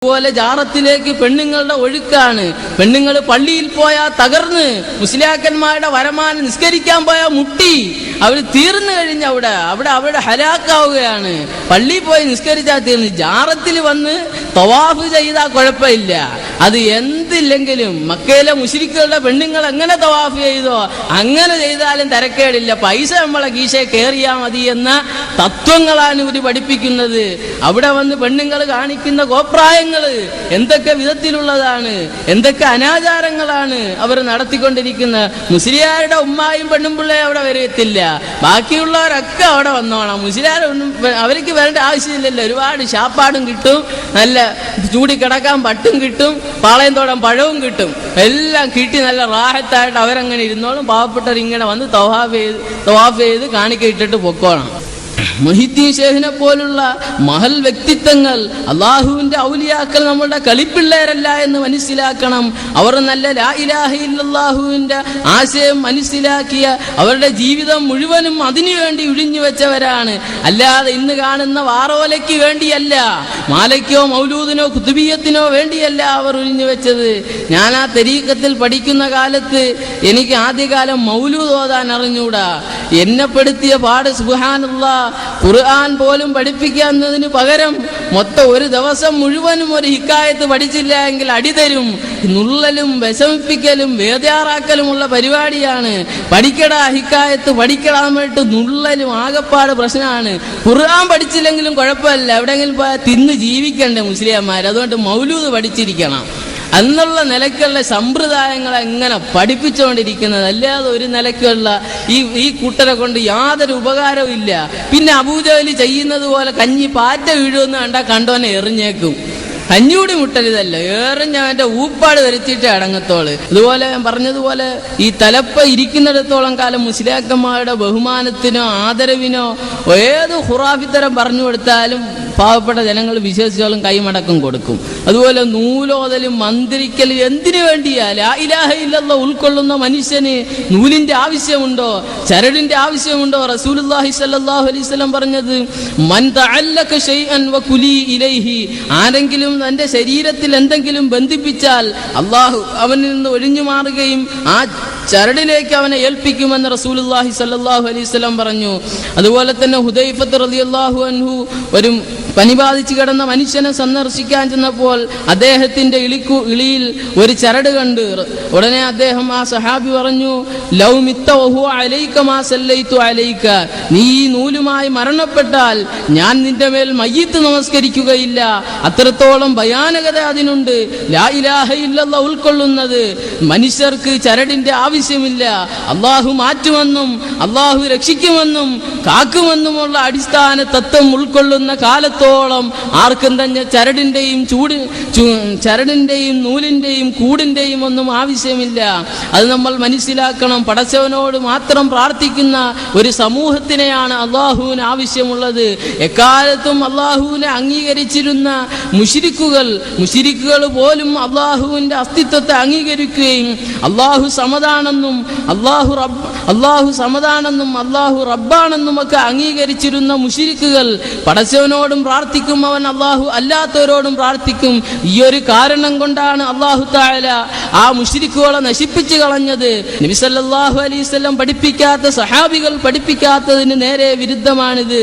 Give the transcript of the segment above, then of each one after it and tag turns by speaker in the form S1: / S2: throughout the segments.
S1: അതുപോലെ ജാറത്തിലേക്ക് പെണ്ണുങ്ങളുടെ ഒഴുക്കാണ്. പെണ്ണുങ്ങൾ പള്ളിയിൽ പോയാൽ തകർന്ന്, മുസ്ലിയാക്കന്മാരുടെ വരമാനം നിസ്കരിക്കാൻ പോയാൽ മുട്ടി, അവർ തീർന്നു കഴിഞ്ഞ് അവിടെ ഹലാക്കാവുകയാണ്. പള്ളിയിൽ പോയി നിസ്കരിച്ചാൽ തീർന്ന്. ജാറത്തിൽ വന്ന് തവാഫ് ചെയ്താൽ കുഴപ്പമില്ല. അത് എന്തില്ലെങ്കിലും മക്കയിലെ മുശ്രിക്കുകളുടെ പെണ്ണുങ്ങൾ എങ്ങനെ തവാഫ് ചെയ്തോ അങ്ങനെ ചെയ്താലും തരക്കേടില്ല. പൈസ നമ്മളെ കീശയെ കയറിയാൽ മതി എന്ന തത്വങ്ങളാണ് ഇവർ പഠിപ്പിക്കുന്നത്. അവിടെ വന്ന് പെണ്ണുങ്ങൾ കാണിക്കുന്ന കോപ്രായങ്ങൾ എന്തൊക്കെ വിധത്തിലുള്ളതാണ്, എന്തൊക്കെ അനാചാരങ്ങളാണ് അവർ നടത്തിക്കൊണ്ടിരിക്കുന്നത്. മുസ്ലിയാരുടെ ഉമ്മായും പെണ്ണും പിള്ളയും അവിടെ വരത്തില്ല, ബാക്കിയുള്ളവരൊക്കെ അവിടെ വന്നോണം. മുസ്ലിയാർ അവർക്ക് വരേണ്ട ആവശ്യമില്ലല്ലോ. ഒരുപാട് ശാപ്പാടും കിട്ടും, നല്ല ചൂടിക്കിടക്കാൻ പട്ടും കിട്ടും, പാളയത്തോടം പഴവും കിട്ടും, എല്ലാം കിട്ടി നല്ല റാഹത്തായിട്ട് അവരങ്ങനെ ഇരുന്നോളും. പാവപ്പെട്ടവർ ഇങ്ങനെ വന്ന് തവാഫ് ചെയ്ത് കാണിക്ക ഇട്ടിട്ട് പൊക്കോണം. മുഹീദ്ദീൻ ഷേഖിനെ പോലുള്ള മഹൽ വ്യക്തിത്വങ്ങൾ, അള്ളാഹുവിന്റെ ഔലിയാക്കൾ നമ്മളുടെ കളിപ്പിള്ളേരല്ല എന്ന് മനസ്സിലാക്കണം. അവർ നല്ല ലാ ഇലാഹ ഇല്ലല്ലാഹുവിന്റെ ആശയം മനസ്സിലാക്കിയ അവരുടെ ജീവിതം മുഴുവനും അതിനുവേണ്ടി ഒഴിഞ്ഞു വെച്ചവരാണ്. അല്ലാതെ ഇന്ന് കാണുന്ന വാറോലയ്ക്ക് വേണ്ടിയല്ല, മാലയ്ക്കോ മൗലൂദിനോ കുതുബിയത്തിനോ വേണ്ടിയല്ല അവർ ഒഴിഞ്ഞു വെച്ചത്. ഞാൻ ആ തരീഖത്തിൽ പഠിക്കുന്ന കാലത്ത് എനിക്ക് ആദ്യകാലം മൗലൂദ് ഓതാൻ അറിഞ്ഞൂടാ. എന്നെ പെടുത്തിയ പാട് സുബ്ഹാനല്ലാഹ്, ഖുർആൻ പോലും പഠിപ്പിക്കുന്നതിന് പകരം മൊത്തം ഒരു ദിവസം മുഴുവനും ഒരു ഹിക്കായത്ത് പഠിച്ചില്ല എങ്കിൽ അടിതരും. നുള്ളലും വിഷമിപ്പിക്കലും വേദാറാക്കലുമുള്ള പരിപാടിയാണ്. പഠിക്കടാ ഹിക്കായത്ത് പഠിക്കടാന്നിട്ട് നുള്ളലും ആകപ്പാട് പ്രശ്നമാണ്. ഖുർആൻ പഠിച്ചില്ലെങ്കിലും കുഴപ്പമില്ല, എവിടെയെങ്കിലും പോയാൽ തിന്ന് ജീവിക്കണ്ടേ മുസ്ലിംമാർ. അതുകൊണ്ട് മൗലൂദ് പഠിച്ചിരിക്കണം എന്നുള്ള നിലക്കുള്ള സമ്പ്രദായങ്ങൾ എങ്ങനെ പഠിപ്പിച്ചുകൊണ്ടിരിക്കുന്നത്. അല്ലാതെ ഒരു നിലക്കുള്ള ഈ കൂട്ടരെ കൊണ്ട് യാതൊരു ഉപകാരവും ഇല്ല. പിന്നെ അബൂജഹൽ ചെയ്യുന്നത് പോലെ കഞ്ഞി പാറ്റ വീഴുമെന്ന് കണ്ടാൽ കണ്ടോനെ എറിഞ്ഞേക്കും. കഞ്ഞൂടി മുട്ടരുതല്ലോ, എറിഞ്ഞവന്റെ ഊപ്പാട് വരുത്തിയിട്ട് അടങ്ങത്തോള്. അതുപോലെ ഞാൻ പറഞ്ഞതുപോലെ ഈ തലപ്പ ഇരിക്കുന്നിടത്തോളം കാലം മുസ്ലിയാക്കന്മാരുടെ ബഹുമാനത്തിനോ ആദരവിനോ ഏത് ഖുറാഫിത്തരം പറഞ്ഞു കൊടുത്താലും പാവപ്പെട്ട ജനങ്ങൾ വിശ്വസിച്ചോളും കൈമടക്കം കൊടുക്കും. അതുപോലെ നൂലോതലും മന്ത്രിക്കലും എന്തിനു വേണ്ടിയാ? ലാ ഇലാഹ ഇല്ലല്ലാഹ് ഉൾക്കൊള്ളുന്ന മനുഷ്യന് നൂലിന്റെ ആവശ്യമുണ്ടോ, ചരടിന്റെ ആവശ്യമുണ്ടോ? റസൂലുള്ളാഹി സ്വല്ലല്ലാഹു അലൈഹി വസല്ലം പറഞ്ഞത്, മൻ തഅല്ലക ശൈഅൻ വകുലി ഇലൈഹി, ആരെങ്കിലും തന്റെ ശരീരത്തിൽ എന്തെങ്കിലും ബന്ധിപ്പിച്ചാൽ അള്ളാഹു അവനിൽ നിന്ന് ഒഴിഞ്ഞു മാറുകയും ആ ചരടിലേക്ക് അവനെ ഏൽപ്പിക്കുമെന്ന് റസൂലുള്ളാഹി സ്വല്ലല്ലാഹു അലൈഹി വസല്ലം പറഞ്ഞു. അതുപോലെ തന്നെ ഹുദൈഫത്ത് റളിയല്ലാഹു അൻഹു ഒരു പനി ബാധിച്ചു കിടന്ന മനുഷ്യനെ സന്ദർശിക്കാൻ ചെന്നപ്പോൾ അദ്ദേഹത്തിന്റെ ഇളിയിൽ ഒരു ചരട് കണ്ട്. ഉടനെ അദ്ദേഹം ആ സഹാബി പറഞ്ഞു, ലൗ മിത്ത വഹുവ അലൈക മാ സല്ലൈതു അലൈക, നീ ഈ നൂലുമായി മരണപ്പെട്ടാൽ ഞാൻ നിന്റെ മേൽ മയ്യിത്ത് നമസ്കരിക്കുകയില്ല. അത്രത്തോളം ഭയാനകത അതിനുണ്ട്. ലാ ഇലാഹ ഇല്ലല്ലാഹ് ഉൾക്കൊള്ളുന്നത് മനുഷ്യർക്ക് ചരടിന്റെ ആവശ്യമില്ല, അള്ളാഹു മാറ്റുമെന്നും അള്ളാഹു രക്ഷിക്കുമെന്നും കാക്കുമെന്നുമുള്ള അടിസ്ഥാന തത്വം ഉൾക്കൊള്ളുന്ന കാലത്തോളം ആർക്കും തന്നെ ചരടിന്റെയും നൂലിന്റെയും കൂടിന്റെയും ഒന്നും ആവശ്യമില്ല. അത് നമ്മൾ മനസ്സിലാക്കണം. പടച്ചവനോട് മാത്രം പ്രാർത്ഥിക്കുന്ന ഒരു സമൂഹത്തിനെയാണ് അള്ളാഹുവിന് ആവശ്യമുള്ളത്. എക്കാലത്തും അള്ളാഹുവിനെ അംഗീകരിച്ചിരുന്ന മുശ്രിക്കുകൾ പോലും അള്ളാഹുവിന്റെ അസ്തിത്വത്തെ അംഗീകരിക്കുകയും അള്ളാഹു സമതാണെന്നും അള്ളാഹു റബ്ബാണെന്നും ഒക്കെ അംഗീകരിച്ചിരുന്ന മുശ്രിക്കുകൾ പടച്ചവനോടും പ്രാർത്ഥിക്കും, അവൻ അള്ളാഹു അല്ലാത്തവരോടും പ്രാർത്ഥിക്കും. ഈ ഒരു കാരണം കൊണ്ടാണ് അള്ളാഹു തആല ആ മുശ്രിക്കുകളെ നശിപ്പിച്ചു കളഞ്ഞത്. നബി സല്ലല്ലാഹു അലൈഹി വസല്ലം പഠിപ്പിക്കാത്ത, സഹാബികൾ പഠിപ്പിക്കാത്തതിന് നേരെ വിരുദ്ധമാണിത്.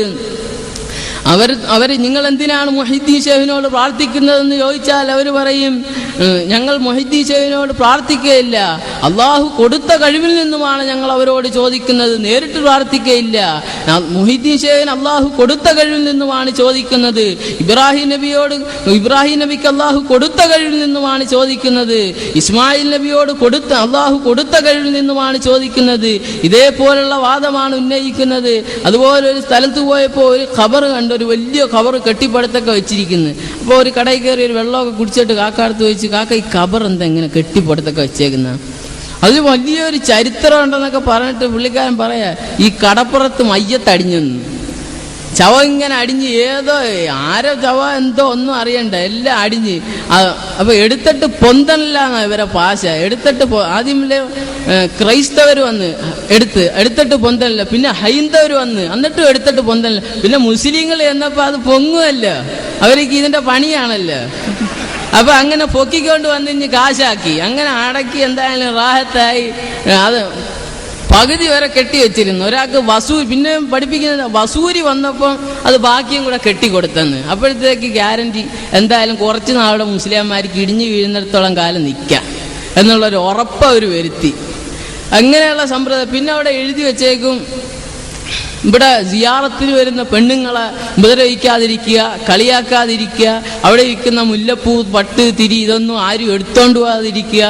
S1: അവർ നിങ്ങൾ എന്തിനാണ് മുഹീദ്ദീൻ ഷേഖിനോട് പ്രാർത്ഥിക്കുന്നതെന്ന് ചോദിച്ചാൽ അവർ പറയും, ഞങ്ങൾ മുഹീദ്ദീൻ ഷേഖിനോട് പ്രാർത്ഥിക്കുകയില്ല, അള്ളാഹു കൊടുത്ത കഴിവിൽ നിന്നുമാണ് ഞങ്ങൾ അവരോട് ചോദിക്കുന്നത്, നേരിട്ട് പ്രാർത്ഥിക്കുകയില്ല. മുഹീദ്ദീൻ ഷേഖിന് അള്ളാഹു കൊടുത്ത കഴിവിൽ നിന്നുമാണ് ചോദിക്കുന്നത്. ഇബ്രാഹിം നബിക്ക് അള്ളാഹു കൊടുത്ത കഴിവിൽ നിന്നുമാണ് ചോദിക്കുന്നത്. ഇസ്മായിൽ നബിയോട് അള്ളാഹു കൊടുത്ത കഴിവിൽ നിന്നുമാണ് ചോദിക്കുന്നത്. ഇതേപോലുള്ള വാദമാണ് ഉന്നയിക്കുന്നത്. അതുപോലെ ഒരു സ്ഥലത്ത് പോയപ്പോൾ ഒരു ഖബർ കണ്ടു, ഒരു വലിയ ഖബർ കെട്ടിപ്പടുത്തൊക്കെ വെച്ചിരിക്കുന്നു. അപ്പോൾ ഒരു കടയിൽ കയറി ഒരു വെള്ളമൊക്കെ കുടിച്ചിട്ട് കാക്കടുത്ത് വെച്ച്, കാക്ക ഈ ഖബർ എന്താ ഇങ്ങനെ കെട്ടിപ്പടുത്തൊക്കെ വെച്ചേക്കുന്ന? അതിൽ വലിയൊരു ചരിത്രം ഉണ്ടെന്നൊക്കെ പറഞ്ഞിട്ട് പുള്ളിക്കാരൻ പറയാ, ഈ കടപ്പുറത്ത് മയ്യത്തടിഞ്ഞെന്ന്. ചവ ഇങ്ങനെ അടിഞ്ഞ് ആരോ ചവ എന്തോ ഒന്നും അറിയണ്ട, എല്ലാം അടിഞ്ഞ്. അപ്പൊ എടുത്തിട്ട് പൊന്തണില്ലാന്ന ഇവരെ ഭാഷ. എടുത്തിട്ട് ആദ്യമല്ലേ ക്രൈസ്തവർ വന്ന് എടുത്തിട്ട് പൊന്തണില്ല, പിന്നെ ഹൈന്ദവർ വന്ന് എന്നിട്ടും എടുത്തിട്ട് പൊന്തണില്ല, പിന്നെ മുസ്ലിങ്ങൾ എന്നപ്പോ അത് പൊങ്ങുമല്ലോ. അവർക്ക് ഇതിന്റെ പണിയാണല്ലോ. അപ്പൊ അങ്ങനെ പൊക്കിക്കൊണ്ട് വന്ന് ഇനി കാശാക്കി, അങ്ങനെ അടക്കി എന്തായാലും റാഹത്തായി. അത് പകുതി വരെ കെട്ടി വെച്ചിരുന്നു. ഒരാൾക്ക് പിന്നെ പഠിപ്പിക്കുന്നത് വസൂരി വന്നപ്പോൾ അത് ബാക്കിയും കൂടെ കെട്ടിക്കൊടുത്തെന്ന്. അപ്പോഴത്തേക്ക് ഗ്യാരണ്ടി എന്തായാലും കുറച്ച് നാളുടെ മുസ്ലിംമാർക്ക് ഇടിഞ്ഞു വീഴുന്നിടത്തോളം കാലം നിൽക്കാം എന്നുള്ളൊരു ഉറപ്പ് അവർ വരുത്തി. അങ്ങനെയുള്ള സമ്പ്രദായം. പിന്നെ അവിടെ എഴുതി വെച്ചേക്കും, ഇവിടെ സിയാറത്തിന് വരുന്ന പെണ്ണുങ്ങളെ ഉപദ്രവിക്കാതിരിക്കുക, കളിയാക്കാതിരിക്കുക, അവിടെ ഇരിക്കുന്ന മുല്ലപ്പൂ, പട്ട്, തിരി ഇതൊന്നും ആരും എടുത്തോണ്ട് പോകാതിരിക്കുക.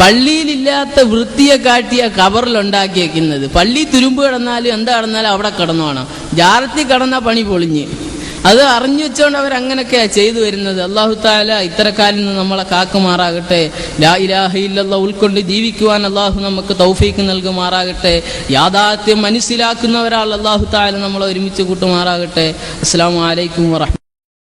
S1: പള്ളിയിലില്ലാത്ത വൃത്തിയെ കാട്ടിയ കബറിലുണ്ടാക്കിയേക്കുന്നത്. പള്ളി തുരുമ്പ് കിടന്നാലും എന്താ കിടന്നാലും അവിടെ കിടന്നോണം. ജാറത്തിൽ കിടന്ന പണി പൊളിഞ്ഞ്. അത് അറിഞ്ഞു വെച്ചോണ്ട് അവരങ്ങനെയൊക്കെയാണ് ചെയ്തു വരുന്നത്. അല്ലാഹു തആല ഇത്തരക്കാരിൽ നിന്ന് നമ്മളെ കാക്കുമാറാകട്ടെ. ലാ ഇലാഹ ഇല്ലല്ലാഹ് ഉൾക്കൊണ്ട് ജീവിക്കുവാൻ അല്ലാഹു നമുക്ക് തൗഫീക്ക് നൽകുമാറാകട്ടെ. യാഥാർത്ഥ്യം മനസ്സിലാക്കുന്നവരാൽ അല്ലാഹു തആല നമ്മളെ ഒരുമിച്ച് കൂട്ടുമാറാകട്ടെ. അസ്സലാമു അലൈക്കും വറഹ്മത്തുള്ളാഹി.